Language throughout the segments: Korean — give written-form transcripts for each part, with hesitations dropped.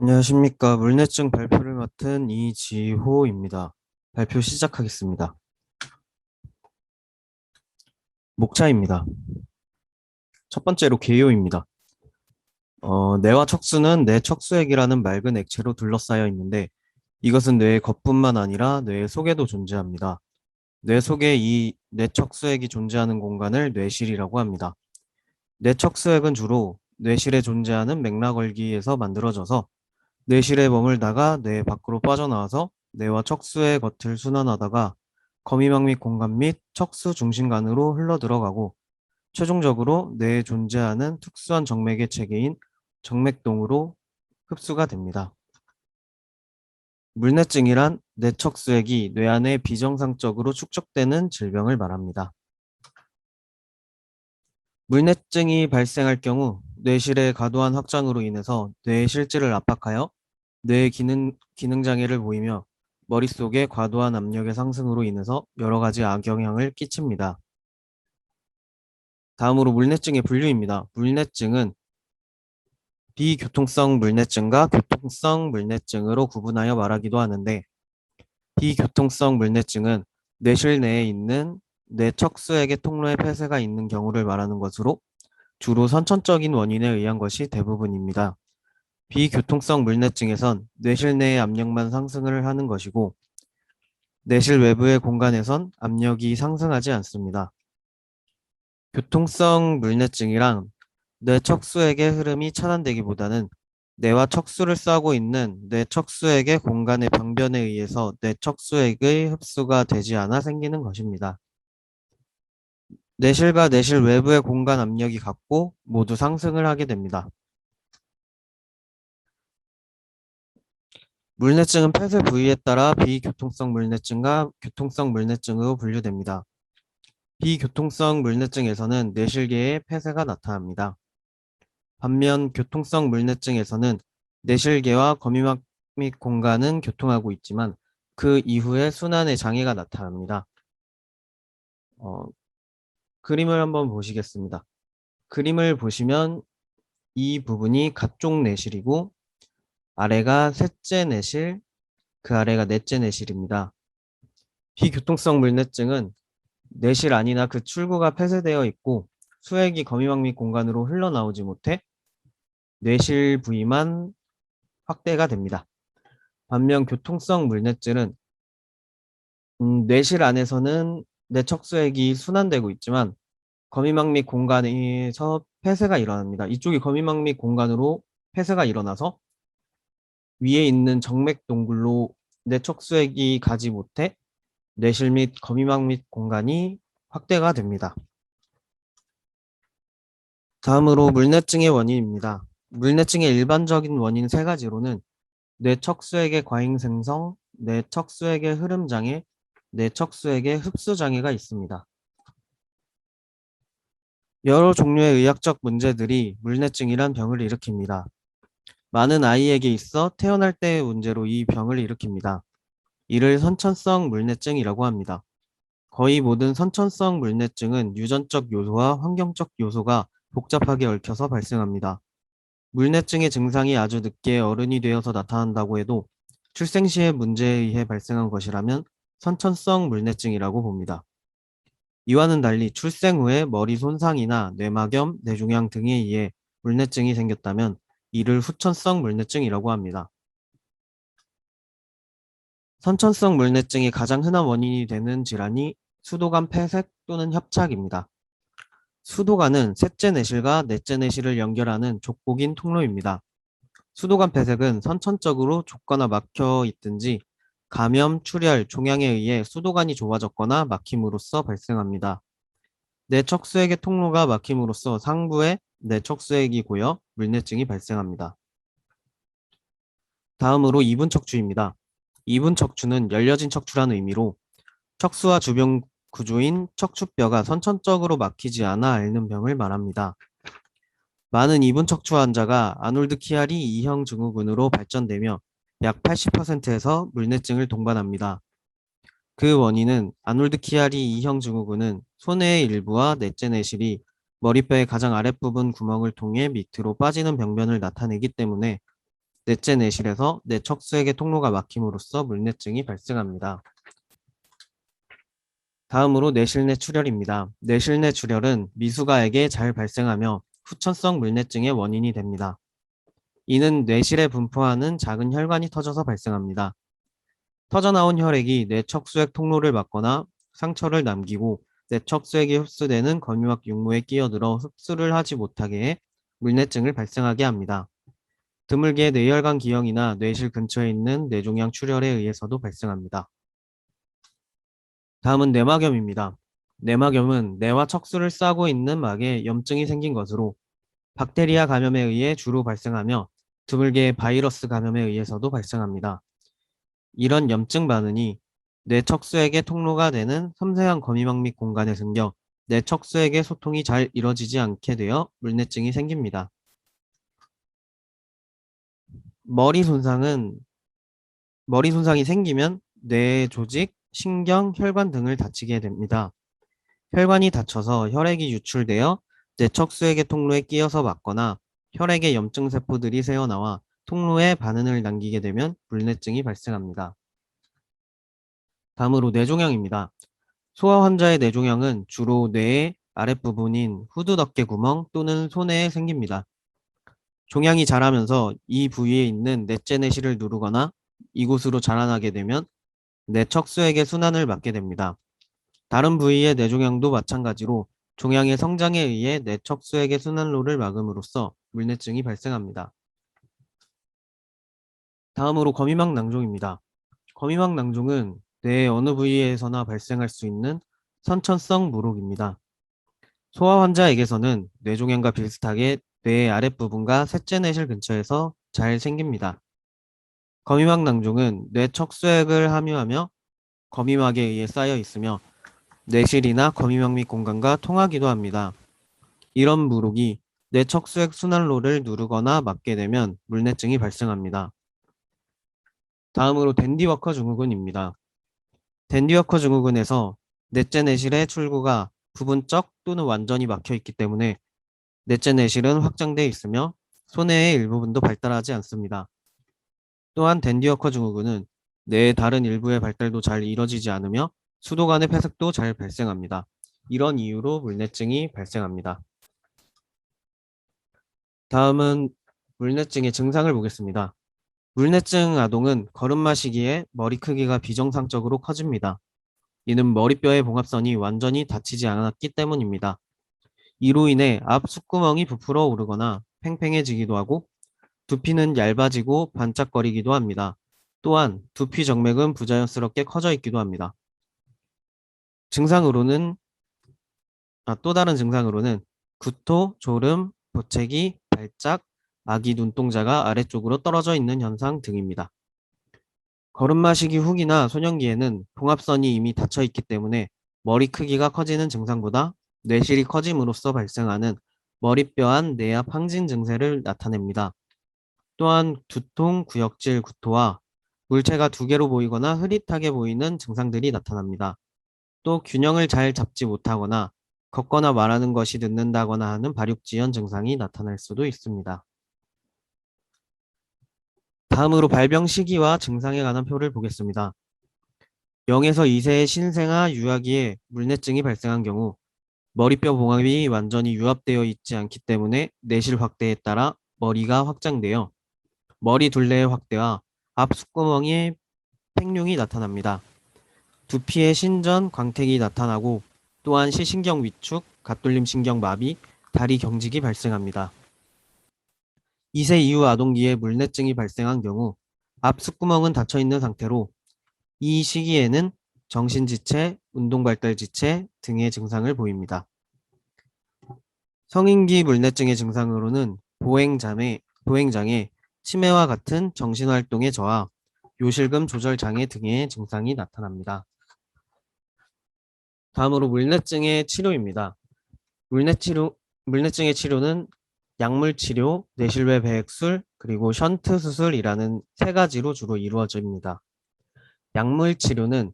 안녕하십니까. 물뇌증 발표를 맡은 이지호입니다. 발표 시작하겠습니다. 목차입니다. 첫 번째로 개요입니다. 뇌와 척수는 뇌 척수액이라는 맑은 액체로 둘러싸여 있는데 이것은 뇌의 겉뿐만 아니라 뇌 속에도 존재합니다. 뇌 속에 이 뇌척수액이 존재하는 공간을 뇌실이라고 합니다. 뇌척수액은 주로 뇌실에 존재하는 맥락얼기에서 만들어져서 뇌실에 머물다가 뇌 밖으로 빠져나와서 뇌와 척수의 겉을 순환하다가 거미막 및 공간 및 척수 중심간으로 흘러들어가고 최종적으로 뇌에 존재하는 특수한 정맥의 체계인 정맥동으로 흡수가 됩니다. 물뇌증이란 뇌척수액이 뇌 안에 비정상적으로 축적되는 질병을 말합니다. 물뇌증이 발생할 경우 뇌실의 과도한 확장으로 인해서 뇌의 실질을 압박하여 뇌의 기능 장애를 보이며 머릿속의 과도한 압력의 상승으로 인해서 여러 가지 악영향을 끼칩니다. 다음으로 물뇌증의 분류입니다. 물뇌증은 비교통성 물뇌증과 교통성 물뇌증으로 구분하여 말하기도 하는데 비교통성 물뇌증은 뇌실 내에 있는 뇌척수액의 통로에 폐쇄가 있는 경우를 말하는 것으로 주로 선천적인 원인에 의한 것이 대부분입니다. 비교통성 물뇌증에선 뇌실 내의 압력만 상승을 하는 것이고 뇌실 외부의 공간에선 압력이 상승하지 않습니다. 교통성 물뇌증이랑 뇌척수액의 흐름이 차단되기보다는 뇌와 척수를 싸고 있는 뇌척수액의 공간의 병변에 의해서 뇌척수액의 흡수가 되지 않아 생기는 것입니다. 뇌실과 뇌실 외부의 공간 압력이 같고 모두 상승을 하게 됩니다. 물뇌증은 폐쇄 부위에 따라 비교통성 물뇌증과 교통성 물뇌증으로 분류됩니다. 비교통성 물뇌증에서는 뇌실계의 폐쇄가 나타납니다. 반면 교통성 물뇌증에서는 뇌실계와 거미막 및 공간은 교통하고 있지만 그 이후에 순환에 장애가 나타납니다. 그림을 한번 보시겠습니다. 그림을 보시면 이 부분이 가쪽 뇌실이고 아래가 셋째 뇌실, 그 아래가 넷째 뇌실입니다. 비교통성 물뇌증은 뇌실 안이나 그 출구가 폐쇄되어 있고 수액이 거미막 및 공간으로 흘러나오지 못해 뇌실 부위만 확대가 됩니다. 반면 교통성 물뇌증은 뇌실 안에서는 뇌척수액이 순환되고 있지만 거미막 및 공간에서 폐쇄가 일어납니다. 이쪽이 거미막 및 공간으로 폐쇄가 일어나서 위에 있는 정맥 동굴로 뇌척수액이 가지 못해 뇌실 및 거미막 및 공간이 확대가 됩니다. 다음으로 물뇌증의 원인입니다. 물뇌증의 일반적인 원인 세 가지로는 뇌척수액의 과잉 생성, 뇌척수액의 흐름 장애, 뇌척수액의 흡수 장애가 있습니다. 여러 종류의 의학적 문제들이 물뇌증이란 병을 일으킵니다. 많은 아이에게 있어 태어날 때의 문제로 이 병을 일으킵니다. 이를 선천성 물뇌증이라고 합니다. 거의 모든 선천성 물뇌증은 유전적 요소와 환경적 요소가 복잡하게 얽혀서 발생합니다. 물뇌증의 증상이 아주 늦게 어른이 되어서 나타난다고 해도 출생 시의 문제에 의해 발생한 것이라면 선천성 물뇌증이라고 봅니다. 이와는 달리 출생 후에 머리 손상이나 뇌막염, 뇌종양 등에 의해 물뇌증이 생겼다면 이를 후천성 물뇌증이라고 합니다. 선천성 물뇌증이 가장 흔한 원인이 되는 질환이 수도관 폐색 또는 협착입니다. 수도관은 셋째 뇌실과 넷째 뇌실을 연결하는 족복인 통로입니다. 수도관 폐색은 선천적으로 좁거나 막혀 있든지 감염, 출혈, 종양에 의해 수도관이 좁아졌거나 막힘으로써 발생합니다. 뇌척수액의 통로가 막힘으로써 상부에 뇌척수액이 고여 물뇌증이 발생합니다. 다음으로 이분 척추입니다. 이분 척추는 열려진 척추라는 의미로 척수와 주변 구조인 척추뼈가 선천적으로 막히지 않아 앓는 병을 말합니다. 많은 이분 척추 환자가 아놀드 키아리 2형 증후군으로 발전되며 약 80%에서 물뇌증을 동반합니다. 그 원인은 아놀드 키아리 2형 증후군은 손해의 일부와 넷째 뇌실이 머리뼈의 가장 아랫부분 구멍을 통해 밑으로 빠지는 병변을 나타내기 때문에 넷째 내실에서 뇌척수액의 통로가 막힘으로써 물내증이 발생합니다. 다음으로 뇌실내 출혈입니다. 뇌실내 출혈은 미숙아에게 잘 발생하며 후천성 물내증의 원인이 됩니다. 이는 뇌실에 분포하는 작은 혈관이 터져서 발생합니다. 터져나온 혈액이 뇌척수액 통로를 막거나 상처를 남기고 뇌척수액이 흡수되는 거미막 육모에 끼어들어 흡수를 하지 못하게 해 물내증을 발생하게 합니다. 드물게 뇌혈관 기형이나 뇌실 근처에 있는 뇌종양 출혈에 의해서도 발생합니다. 다음은 뇌막염입니다. 뇌막염은 뇌와 척수를 싸고 있는 막에 염증이 생긴 것으로 박테리아 감염에 의해 주로 발생하며 드물게 바이러스 감염에 의해서도 발생합니다. 이런 염증 반응이 뇌척수액의 통로가 되는 섬세한 거미막 및 공간에 생겨 뇌척수액의 소통이 잘 이뤄지지 않게 되어 물내증이 생깁니다. 머리 손상은 머리 손상이 생기면 뇌 조직, 신경, 혈관 등을 다치게 됩니다. 혈관이 닫혀서 혈액이 유출되어 뇌척수액의 통로에 끼어서 막거나 혈액의 염증 세포들이 새어나와 통로에 반응을 남기게 되면 물내증이 발생합니다. 다음으로 뇌종양입니다. 소아 환자의 뇌종양은 주로 뇌의 아랫부분인 후두덕개 구멍 또는 손해에 생깁니다. 종양이 자라면서 이 부위에 있는 넷째 내실을 누르거나 이곳으로 자라나게 되면 뇌척수액의 순환을 막게 됩니다. 다른 부위의 뇌종양도 마찬가지로 종양의 성장에 의해 뇌척수액의 순환로를 막음으로써 물내증이 발생합니다. 다음으로 거미막 낭종입니다. 거미막 낭종은 뇌의 어느 부위에서나 발생할 수 있는 선천성 물혹입니다. 소아 환자에게서는 뇌종양과 비슷하게 뇌의 아랫부분과 셋째 내실 근처에서 잘 생깁니다. 거미막 낭종은 뇌척수액을 함유하며 거미막에 의해 쌓여 있으며 뇌실이나 거미막 및 공간과 통하기도 합니다. 이런 물혹이 뇌척수액 순환로를 누르거나 막게 되면 물내증이 발생합니다. 다음으로 댄디워커 증후군입니다. 댄디워커 증후군에서 넷째 내실의 출구가 부분적 또는 완전히 막혀 있기 때문에 넷째 내실은 확장되어 있으며 손해의 일부분도 발달하지 않습니다. 또한 댄디워커 증후군은 뇌의 다른 일부의 발달도 잘 이뤄지지 않으며 수도 간의 폐색도 잘 발생합니다. 이런 이유로 물내증이 발생합니다. 다음은 물내증의 증상을 보겠습니다. 물내증 아동은 걸음마 시기에 머리 크기가 비정상적으로 커집니다. 이는 머리뼈의 봉합선이 완전히 닫히지 않았기 때문입니다. 이로 인해 앞 숫구멍이 부풀어 오르거나 팽팽해지기도 하고 두피는 얇아지고 반짝거리기도 합니다. 또한 두피 정맥은 부자연스럽게 커져 있기도 합니다. 증상으로는 또 다른 증상으로는 구토, 졸음, 보채기, 발작, 아기 눈동자가 아래쪽으로 떨어져 있는 현상 등입니다. 걸음마 시기 후기나 소년기에는 봉합선이 이미 닫혀 있기 때문에 머리 크기가 커지는 증상보다 뇌실이 커짐으로써 발생하는 머리뼈 안 뇌압 항진 증세를 나타냅니다. 또한 두통, 구역질, 구토와 물체가 두 개로 보이거나 흐릿하게 보이는 증상들이 나타납니다. 또 균형을 잘 잡지 못하거나 걷거나 말하는 것이 늦는다거나 하는 발육지연 증상이 나타날 수도 있습니다. 다음으로 발병 시기와 증상에 관한 표를 보겠습니다. 0에서 2세의 신생아 유아기에 물내증이 발생한 경우 머리뼈 봉합이 완전히 유압되어 있지 않기 때문에 내실 확대에 따라 머리가 확장되어 머리 둘레의 확대와 앞 숫구멍에 팽룡이 나타납니다. 두피에 신전, 광택이 나타나고 또한 시신경 위축, 갓돌림 신경 마비, 다리 경직이 발생합니다. 2세 이후 아동기에 물내증이 발생한 경우 앞 숫구멍은 닫혀 있는 상태로 이 시기에는 정신지체, 운동발달지체 등의 증상을 보입니다. 성인기 물내증의 증상으로는 보행장애, 치매와 같은 정신활동의 저하, 요실금 조절장애 등의 증상이 나타납니다. 다음으로 물내증의 치료입니다. 물내증의 치료는 약물치료, 뇌실외 배액술, 그리고 션트 수술이라는 세 가지로 주로 이루어집니다. 약물치료는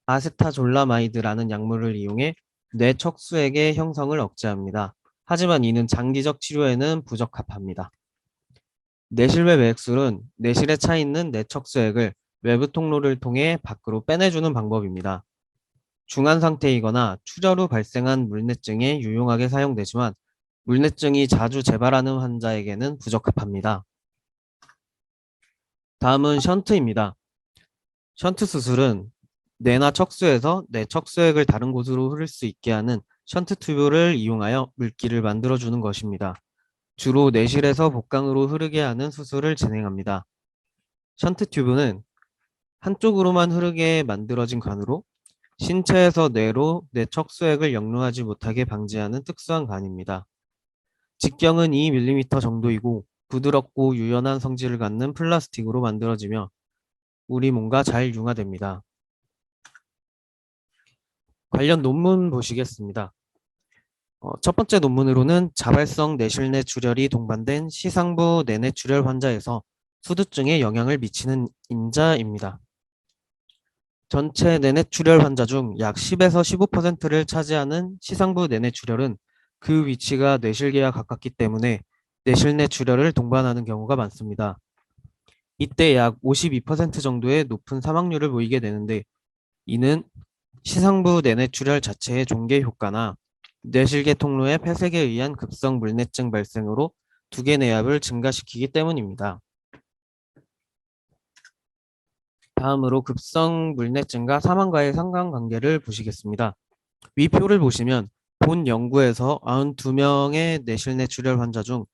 아세타졸라마이드라는 약물을 이용해 뇌척수액의 형성을 억제합니다. 하지만 이는 장기적 치료에는 부적합합니다. 내실외 배액술은 내실에 차 있는 내척수액을 외부 통로를 통해 밖으로 빼내주는 방법입니다. 중한 상태이거나 출혈 후 발생한 물내증에 유용하게 사용되지만 물내증이 자주 재발하는 환자에게는 부적합합니다. 다음은 션트입니다. 션트 수술은 뇌나 척수에서 뇌 척수액을 다른 곳으로 흐를 수 있게 하는 션트 튜브를 이용하여 물기를 만들어주는 것입니다. 주로 뇌실에서 복강으로 흐르게 하는 수술을 진행합니다. 션트 튜브는 한쪽으로만 흐르게 만들어진 관으로 신체에서 뇌로 뇌 척수액을 역류하지 못하게 방지하는 특수한 관입니다. 직경은 2mm 정도이고 부드럽고 유연한 성질을 갖는 플라스틱으로 만들어지며 우리 몸과 잘 융화됩니다. 관련 논문 보시겠습니다. 첫 번째 논문으로는 자발성 뇌실내 출혈이 동반된 시상부 내내출혈 환자에서 수두증에 영향을 미치는 인자입니다. 전체 내내출혈 환자 중 약 10에서 15%를 차지하는 시상부 내내출혈은 그 위치가 뇌실계와 가깝기 때문에 뇌실내 출혈을 동반하는 경우가 많습니다. 이때 약 52% 정도의 높은 사망률을 보이게 되는데 이는 시상부 내내출혈 자체의 종계 효과나 뇌실계 통로의 폐색에 의한 급성 물내증 발생으로 두개 내압을 증가시키기 때문입니다. 다음으로 급성 물내증과 사망과의 상관관계를 보시겠습니다. 위 표를 보시면 본 연구에서 92명의 뇌실내 출혈 환자 중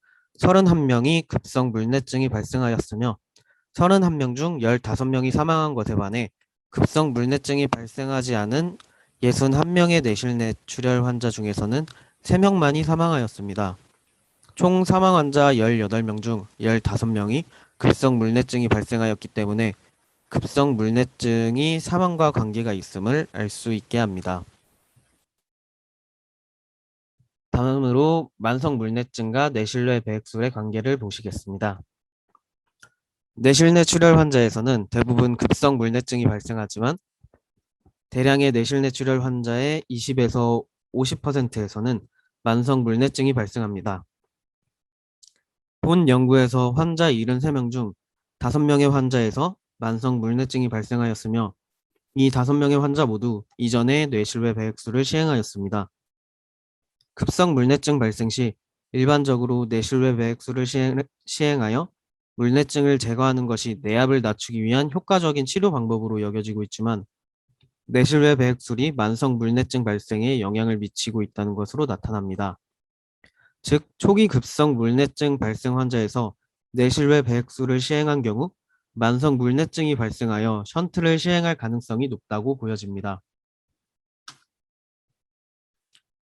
31명이 급성 물내증이 발생하였으며 31명 중 15명이 사망한 것에 반해 급성 물내증이 발생하지 않은 61명의 뇌실내 출혈 환자 중에서는 3명만이 사망하였습니다. 총 사망 환자 18명 중 15명이 급성 물내증이 발생하였기 때문에 급성 물내증이 사망과 관계가 있음을 알 수 있게 합니다. 다음으로 만성 물내증과 뇌실내 배액술의 관계를 보시겠습니다. 뇌실내 출혈 환자에서는 대부분 급성 물내증이 발생하지만 대량의 뇌실내 출혈 환자의 20에서 50%에서는 만성 물내증이 발생합니다. 본 연구에서 환자 73명 중 5명의 환자에서 만성 물내증이 발생하였으며 이 5명의 환자 모두 이전에 뇌실외 배액술을 시행하였습니다. 급성 물내증 발생 시 일반적으로 뇌실외 배액술을 시행하여 물내증을 제거하는 것이 뇌압을 낮추기 위한 효과적인 치료 방법으로 여겨지고 있지만 뇌실외 배액술이 만성 물내증 발생에 영향을 미치고 있다는 것으로 나타납니다. 즉 초기 급성 물내증 발생 환자에서 뇌실외 배액술을 시행한 경우 만성 물내증이 발생하여 션트를 시행할 가능성이 높다고 보여집니다.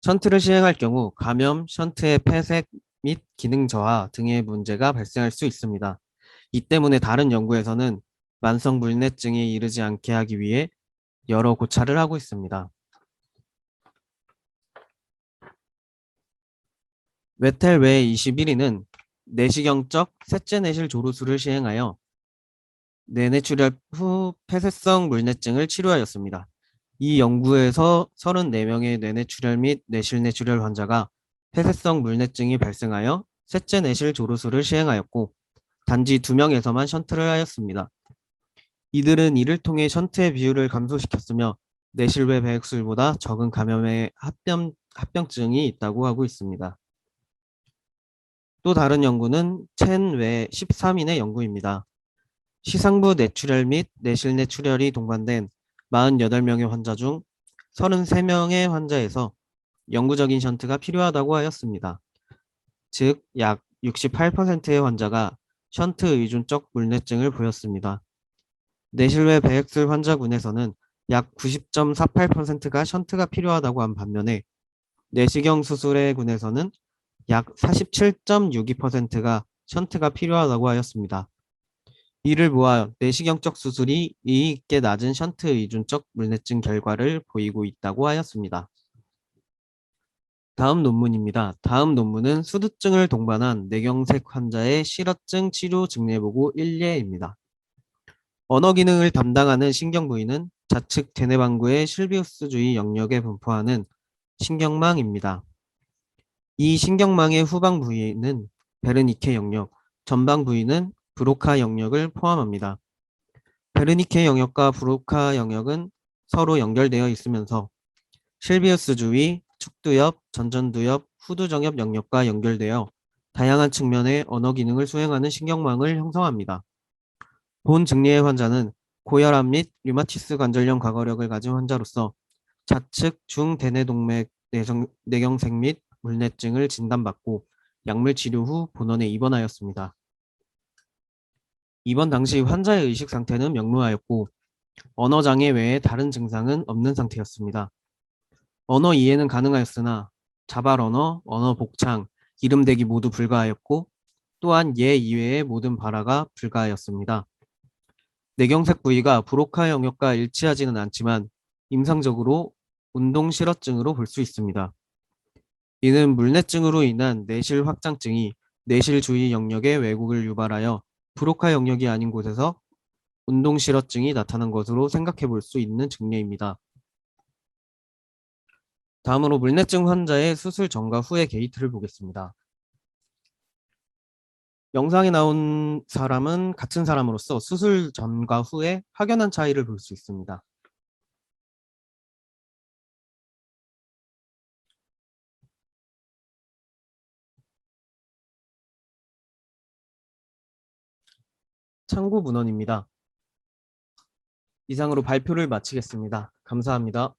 션트를 시행할 경우 감염, 션트의 폐색 및 기능 저하 등의 문제가 발생할 수 있습니다. 이 때문에 다른 연구에서는 만성 물내증에 이르지 않게 하기 위해 여러 고찰을 하고 있습니다. 웨텔 외 21위는 내시경적 셋째 내실 조로술을 시행하여 내내출혈 후 폐쇄성 물내증을 치료하였습니다. 이 연구에서 34명의 내내출혈 및 내실내출혈 환자가 폐쇄성 물내증이 발생하여 셋째 내실 조로술을 시행하였고 단지 2명에서만 션트를 하였습니다. 이들은 이를 통해 션트의 비율을 감소시켰으며 내실외 배액술보다 적은 감염의 합병증이 있다고 하고 있습니다. 또 다른 연구는 첸 외 13인의 연구입니다. 시상부 뇌출혈 및 내실내 출혈이 동반된 48명의 환자 중 33명의 환자에서 영구적인 션트가 필요하다고 하였습니다. 즉, 약 68%의 환자가 션트 의존적 물내증을 보였습니다. 내실외 배액술 환자군에서는 약 90.48%가 션트가 필요하다고 한 반면에 내시경 수술의 군에서는 약 47.62%가 션트가 필요하다고 하였습니다. 이를 보아 내시경적 수술이 이의 있게 낮은 션트 의존적 물내증 결과를 보이고 있다고 하였습니다. 다음 논문입니다. 다음 논문은 수두증을 동반한 뇌경색 환자의 실어증 치료 증례보고 1예입니다. 언어 기능을 담당하는 신경 부위는 좌측 대뇌방구의 실비우스 주위 영역에 분포하는 신경망입니다. 이 신경망의 후방 부위는 베르니케 영역, 전방 부위는 브로카 영역을 포함합니다. 베르니케 영역과 브로카 영역은 서로 연결되어 있으면서 실비우스 주위, 축두엽, 전전두엽, 후두정엽 영역과 연결되어 다양한 측면의 언어 기능을 수행하는 신경망을 형성합니다. 본 증리의 환자는 고혈압 및 류마티스 관절염 과거력을 가진 환자로서 좌측 중대뇌동맥 뇌경색 및 물내증을 진단받고 약물 치료 후 본원에 입원하였습니다. 입원 당시 환자의 의식 상태는 명료하였고 언어장애 외에 다른 증상은 없는 상태였습니다. 언어 이해는 가능하였으나 자발 언어, 언어 복창, 이름대기 모두 불가하였고 또한 예 이외의 모든 발화가 불가하였습니다. 뇌경색 부위가 브로카 영역과 일치하지는 않지만 임상적으로 운동 실어증으로 볼 수 있습니다. 이는 물내증으로 인한 뇌실 확장증이 뇌실 주위 영역의 왜곡을 유발하여 브로카 영역이 아닌 곳에서 운동 실어증이 나타난 것으로 생각해 볼 수 있는 증례입니다. 다음으로 물내증 환자의 수술 전과 후의 게이트를 보겠습니다. 영상에 나온 사람은 같은 사람으로서 수술 전과 후에 확연한 차이를 볼 수 있습니다. 참고 문헌입니다. 이상으로 발표를 마치겠습니다. 감사합니다.